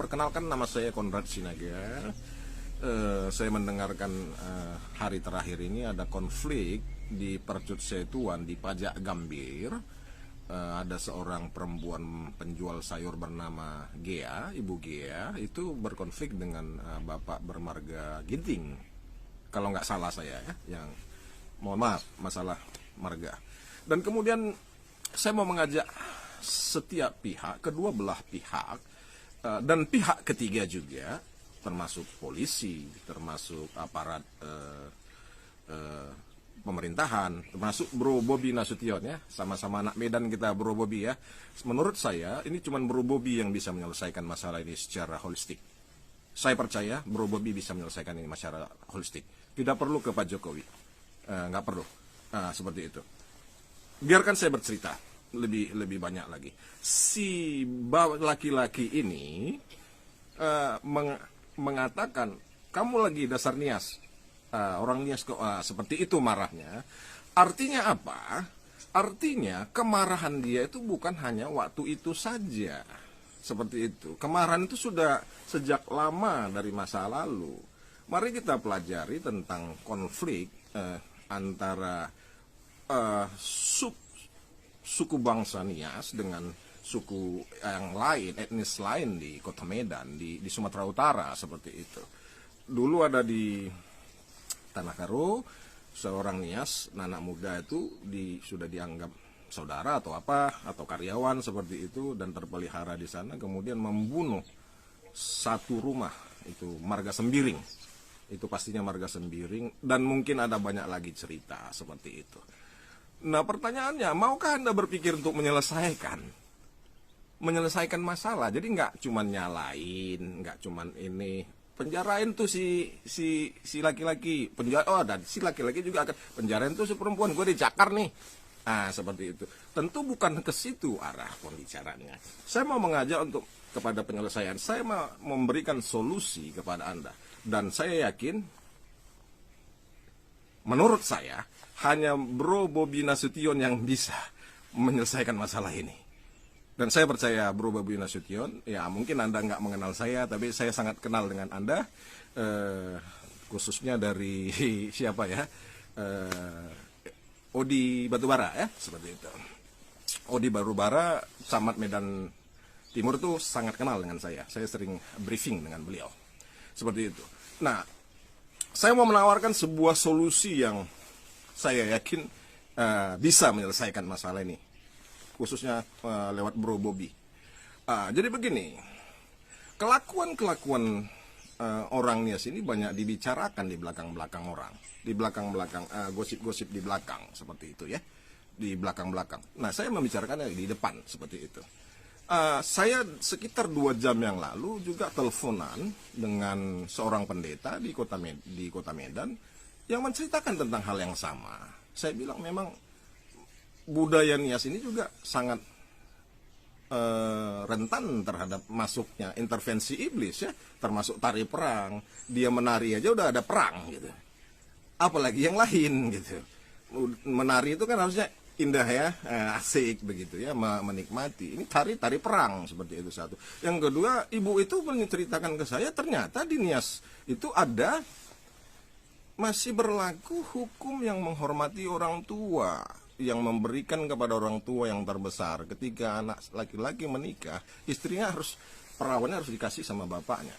Perkenalkan, nama saya Konrad Sinaga. Saya mendengarkan hari terakhir ini ada konflik di Percut Setuan di Pajak Gambir. Ada seorang perempuan penjual sayur bernama Gea, Ibu Gea, itu berkonflik dengan Bapak bermarga Ginting. Kalau nggak salah saya ya, yang mohon maaf masalah marga. Dan kemudian saya mau mengajak setiap pihak, kedua belah pihak, dan pihak ketiga juga, termasuk polisi, termasuk aparat pemerintahan, termasuk Bro Bobi Nasution ya, sama-sama anak Medan kita Bro Bobi ya. Menurut saya ini cuma Bro Bobi yang bisa menyelesaikan masalah ini secara holistik. Saya percaya Bro Bobi bisa menyelesaikan ini masalah holistik. Tidak perlu ke Pak Jokowi, nggak perlu seperti itu. Biarkan saya bercerita lebih banyak lagi. Si laki-laki ini mengatakan, kamu lagi dasar nias, orang nias kok seperti itu marahnya. Artinya apa? Artinya kemarahan dia itu bukan hanya waktu itu saja. Seperti itu. Kemarahan itu sudah sejak lama dari masa lalu. Mari kita pelajari tentang konflik antara suku bangsa Nias dengan suku yang lain, etnis lain di Kota Medan, di Sumatera Utara seperti itu. Dulu ada di Tanah Karo, seorang Nias, anak muda itu sudah dianggap saudara atau apa, atau karyawan seperti itu, dan terpelihara di sana, kemudian membunuh satu rumah, itu Marga Sembiring. Itu pastinya Marga Sembiring, dan mungkin ada banyak lagi cerita seperti itu. Nah pertanyaannya, maukah Anda berpikir untuk menyelesaikan masalah? Jadi nggak cuman nyalain, nggak cuman ini penjarain tuh si laki-laki, dan si laki-laki juga akan penjarain tuh si perempuan, gue dicakar nih. Seperti itu. Tentu bukan ke situ arah pembicaranya. Saya mau mengajak untuk kepada penyelesaian. Saya mau memberikan solusi kepada Anda, dan saya yakin, menurut saya, hanya Bro Bobi Nasution yang bisa menyelesaikan masalah ini. Dan saya percaya Bro Bobi Nasution, ya mungkin Anda nggak mengenal saya, tapi saya sangat kenal dengan Anda, khususnya dari siapa ya, Odi Batubara ya, seperti itu. Odi Batubara, Camat Medan Timur tuh sangat kenal dengan saya. Saya sering briefing dengan beliau. Seperti itu. Nah, saya mau menawarkan sebuah solusi yang saya yakin bisa menyelesaikan masalah ini, khususnya lewat Bro Bobi. Jadi begini, kelakuan orang Nias ini banyak dibicarakan di belakang-belakang orang, di belakang-belakang gosip-gosip di belakang seperti itu ya, di belakang-belakang. Nah, saya membicarakannya di depan seperti itu. Saya sekitar 2 jam yang lalu juga teleponan dengan seorang pendeta di Kota Medan yang menceritakan tentang hal yang sama. Saya bilang memang budaya Nias ini juga sangat rentan terhadap masuknya intervensi iblis ya, termasuk tari perang. Dia menari aja udah ada perang gitu, apalagi yang lain gitu. Menari itu kan harusnya indah ya, asik begitu ya, menikmati. Ini tari perang seperti itu satu. Yang kedua, ibu itu menceritakan ke saya, ternyata di Nias itu masih berlaku hukum yang menghormati orang tua, yang memberikan kepada orang tua yang terbesar. Ketika anak laki-laki menikah, istrinya perawannya harus dikasih sama bapaknya.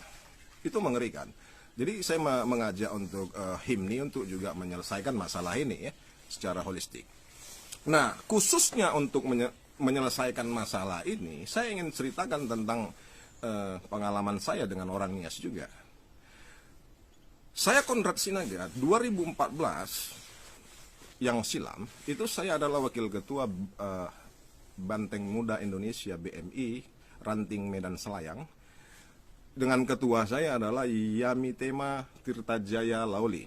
Itu mengerikan. Jadi saya mengajak untuk HIMNI untuk juga menyelesaikan masalah ini ya, secara holistik. Nah, khususnya untuk menyelesaikan masalah ini, saya ingin ceritakan tentang pengalaman saya dengan orang Nias juga. Saya Konrad Sinaga, 2014 yang silam, itu saya adalah wakil ketua Banteng Muda Indonesia BMI, Ranting Medan Selayang. Dengan ketua saya adalah Yamitema Tirtajaya Lauli.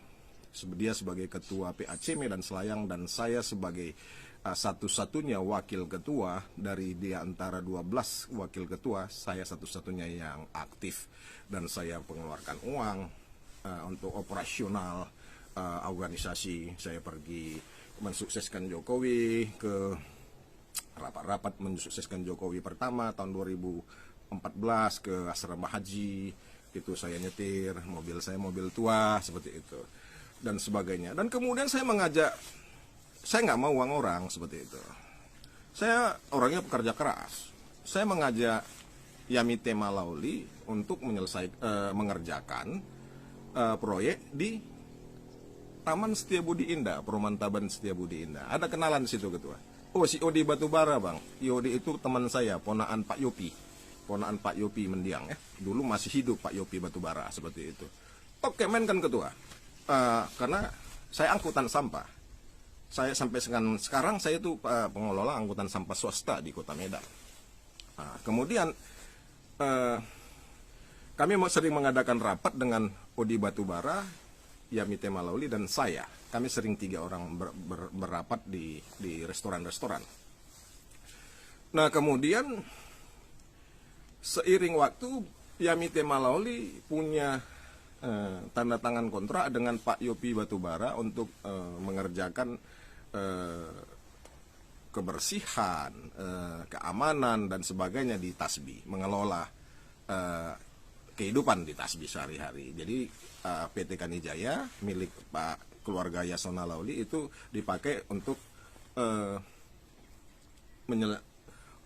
Dia sebagai ketua PAC Medan Selayang, dan saya sebagai satu-satunya wakil ketua dari antara 12 wakil ketua, saya satu-satunya yang aktif, dan saya mengeluarkan uang untuk operasional organisasi. Saya pergi mensukseskan Jokowi, ke rapat-rapat mensukseskan Jokowi pertama tahun 2014 2014 ke asrama haji, itu saya nyetir, mobil saya mobil tua seperti itu dan sebagainya. Dan kemudian saya mengajak, saya nggak mau uang orang seperti itu. Saya orangnya pekerja keras. Saya mengajak Yamite Malauli untuk mengerjakan proyek di Taman Setiabudi Indah, Perumahan Taman Setiabudi Indah. Ada kenalan di situ ketua. Oh, si Odi Batubara bang. Odi itu teman saya, ponaan Pak Yopi. Ponaan Pak Yopi Mendiang ya. Dulu masih hidup Pak Yopi Batubara seperti itu. Oke, men kan ketua. Karena saya angkutan sampah. Saya sampai sekarang saya itu pengelola angkutan sampah swasta di Kota Medan. Kemudian kami sering mengadakan rapat dengan Odi Batubara, Yamite Malauli dan saya. Kami sering 3 orang berrapat di restoran-restoran. Nah kemudian seiring waktu Yamite Malauli punya tanda tangan kontrak dengan Pak Yopi Batubara untuk mengerjakan kebersihan, keamanan dan sebagainya di Tasbi, mengelola kehidupan di Tasbi sehari-hari. Jadi PT Kanijaya milik Pak keluarga Yasona Lauli itu dipakai untuk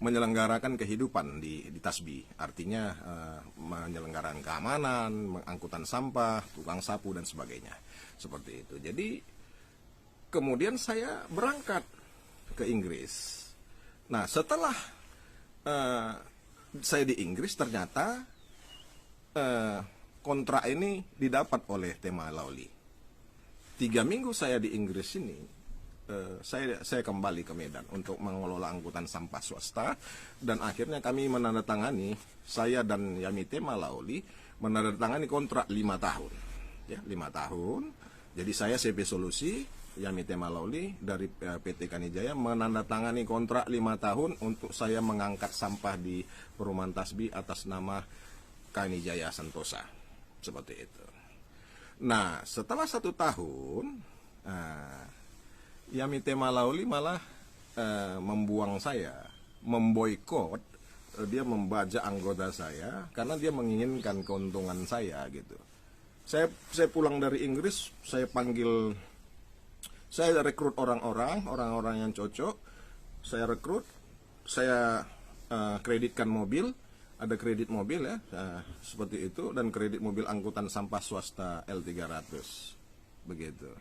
menyelenggarakan kehidupan di Tasbi. Artinya menyelenggarakan keamanan, angkutan sampah, tukang sapu dan sebagainya. Seperti itu. Jadi kemudian saya berangkat ke Inggris. Nah setelah saya di Inggris ternyata kontrak ini didapat oleh Tema Lauli. 3 minggu saya di Inggris ini, saya kembali ke Medan untuk mengelola angkutan sampah swasta, dan akhirnya kami menandatangani, saya dan Yamite Malauli menandatangani kontrak 5 tahun, ya 5 tahun. Jadi saya CP Solusi, Yamite Malauli dari PT Kanijaya menandatangani kontrak 5 tahun untuk saya mengangkat sampah di Perumahan Tasbi atas nama Kanijaya Sentosa, seperti itu. Nah, setelah 1 tahun, Yamite Malauli malah membuang saya, memboikot, dia membajak anggota saya karena dia menginginkan keuntungan saya gitu. Saya pulang dari Inggris, saya rekrut orang-orang yang cocok, saya rekrut, saya kreditkan mobil. Ada kredit mobil ya, seperti itu, dan kredit mobil angkutan sampah swasta L300, begitu.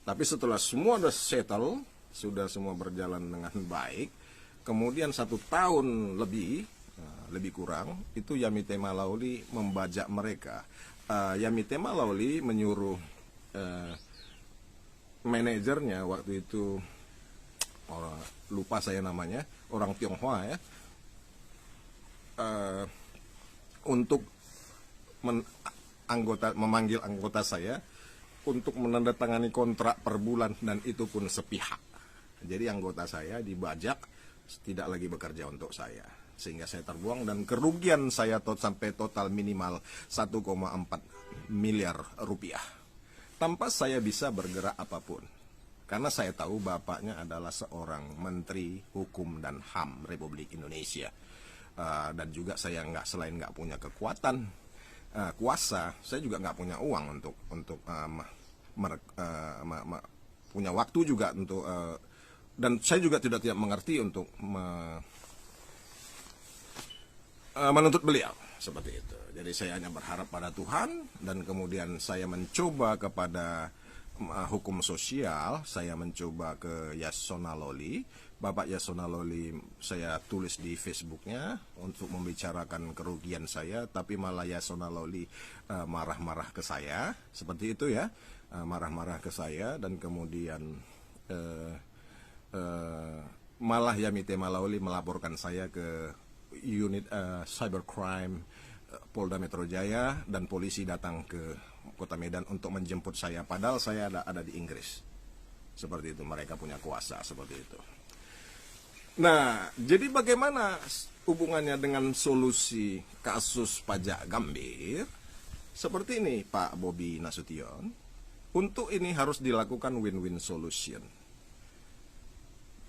Tapi setelah semua sudah settle, sudah semua berjalan dengan baik, kemudian 1 tahun lebih kurang, itu Yamite Malauli membajak mereka. Yamite Malauli menyuruh manajernya waktu itu, lupa saya namanya, orang Tionghoa ya, untuk memanggil anggota saya untuk menandatangani kontrak per bulan, dan itu pun sepihak. Jadi anggota saya dibajak, tidak lagi bekerja untuk saya, sehingga saya terbuang dan kerugian saya sampai total minimal 1,4 miliar rupiah tanpa saya bisa bergerak apapun, karena saya tahu bapaknya adalah seorang Menteri Hukum dan HAM Republik Indonesia. Dan juga saya selain nggak punya kekuatan kuasa, saya juga nggak punya uang untuk punya waktu juga untuk dan saya juga tidak mengerti untuk menuntut beliau seperti itu. Jadi saya hanya berharap pada Tuhan, dan kemudian saya mencoba kepada hukum sosial, saya mencoba ke Yasona Loli. Bapak Yasona Loli saya tulis di Facebooknya untuk membicarakan kerugian saya, tapi malah Yasona Loli marah-marah ke saya, seperti itu ya, marah-marah ke saya, dan kemudian malah Yamite Malauli melaporkan saya ke unit cybercrime Polda Metro Jaya, dan polisi datang ke Kota Medan untuk menjemput saya, padahal saya ada di Inggris. Seperti itu, mereka punya kuasa seperti itu. Nah, jadi bagaimana hubungannya dengan solusi kasus pajak Gambir? Seperti ini Pak Bobi Nasution. Untuk ini harus dilakukan win-win solution.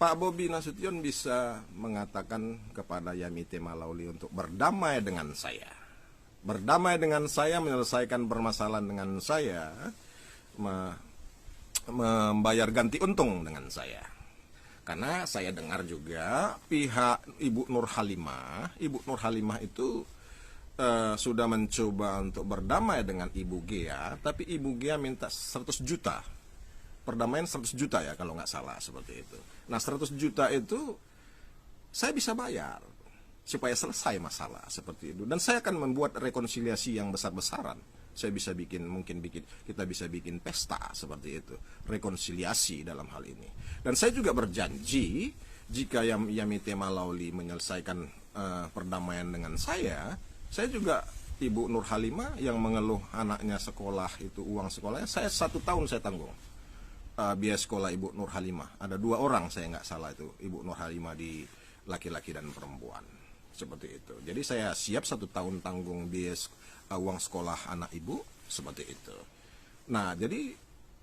Pak Bobi Nasution bisa mengatakan kepada Yamite Malauli untuk berdamai dengan saya. Berdamai dengan saya, menyelesaikan permasalahan dengan saya, membayar ganti untung dengan saya. Karena saya dengar juga pihak Ibu Nur Halimah itu sudah mencoba untuk berdamai dengan Ibu Gea, tapi Ibu Gea minta 100 juta. Perdamaian 100 juta ya kalau nggak salah, seperti itu. Nah 100 juta itu saya bisa bayar supaya selesai masalah seperti itu. Dan saya akan membuat rekonsiliasi yang besar-besaran. Saya bisa kita bisa bikin pesta seperti itu, rekonsiliasi dalam hal ini. Dan saya juga berjanji jika Yamite Malauli menyelesaikan perdamaian dengan saya juga Ibu Nur Halimah yang mengeluh anaknya sekolah itu uang sekolahnya, saya 1 tahun saya tanggung biaya sekolah Ibu Nur Halimah. Ada 2 orang saya nggak salah itu Ibu Nur Halimah, di laki-laki dan perempuan seperti itu. Jadi saya siap 1 tahun tanggung biaya uang sekolah anak ibu seperti itu. Nah jadi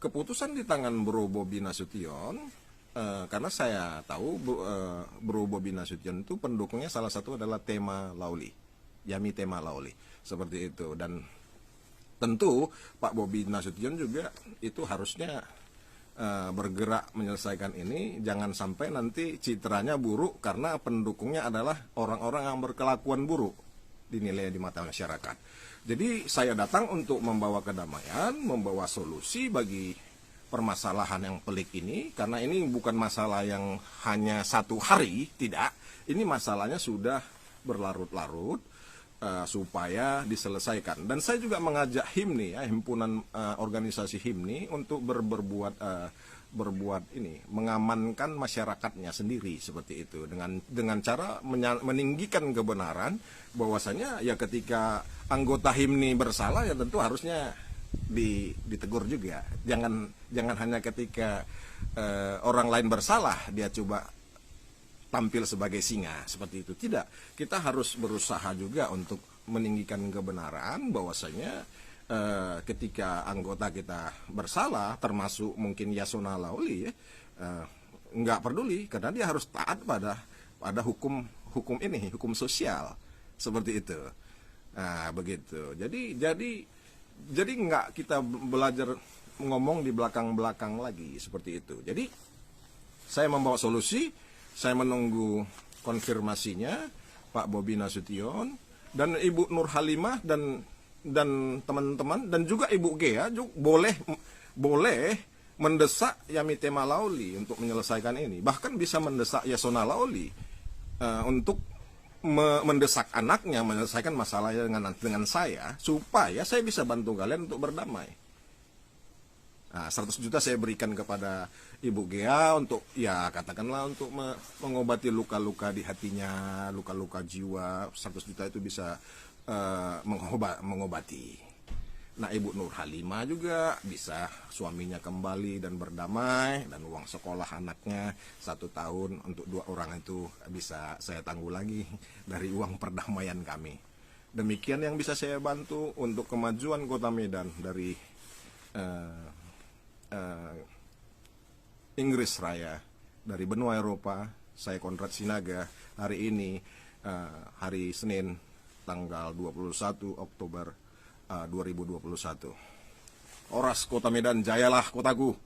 keputusan di tangan Bro Bobi Nasution, karena saya tahu Bro Bobi Nasution itu pendukungnya salah satu adalah Tema Lauli, Yamite Malauli seperti itu. Dan tentu Pak Bobi Nasution juga itu harusnya bergerak menyelesaikan ini, jangan sampai nanti citranya buruk karena pendukungnya adalah orang-orang yang berkelakuan buruk dinilai di mata masyarakat. Jadi saya datang untuk membawa kedamaian, membawa solusi bagi permasalahan yang pelik ini, karena ini bukan masalah yang hanya 1 hari, tidak. Ini masalahnya sudah berlarut-larut, supaya diselesaikan. Dan saya juga mengajak HIMNI, himpunan organisasi HIMNI, untuk berbuat mengamankan masyarakatnya sendiri seperti itu, dengan cara meninggikan kebenaran bahwasanya ya ketika anggota HIMNI bersalah ya tentu harusnya ditegur juga. Jangan hanya ketika orang lain bersalah dia coba tampil sebagai singa seperti itu. Tidak, kita harus berusaha juga untuk meninggikan kebenaran bahwasanya ketika anggota kita bersalah, termasuk mungkin Yasona Lauli ya, nggak peduli karena dia harus taat pada hukum ini, hukum sosial seperti itu. Nah begitu. Jadi nggak kita belajar ngomong di belakang lagi seperti itu. Jadi saya membawa solusi. Saya menunggu konfirmasinya Pak Bobi Nasution dan Ibu Nur Halimah dan teman-teman dan juga Ibu Gea juga boleh mendesak Yamite Malauli untuk menyelesaikan ini. Bahkan bisa mendesak Yasona Lauli untuk mendesak anaknya menyelesaikan masalahnya dengan saya, supaya saya bisa bantu kalian untuk berdamai. Nah, 100 juta saya berikan kepada Ibu Gea untuk ya katakanlah untuk mengobati luka-luka di hatinya, luka-luka jiwa. 100 juta itu bisa mengobati. Nah Ibu Nur Halimah juga bisa suaminya kembali dan berdamai, dan uang sekolah anaknya 1 tahun untuk 2 orang itu bisa saya tangguh lagi dari uang perdamaian kami. Demikian yang bisa saya bantu untuk kemajuan Kota Medan dari Inggris Raya, dari benua Eropa. Saya Konrad Sinaga hari ini, hari Senin tanggal 21 Oktober 2021. Oras Kota Medan, jayalah kotaku.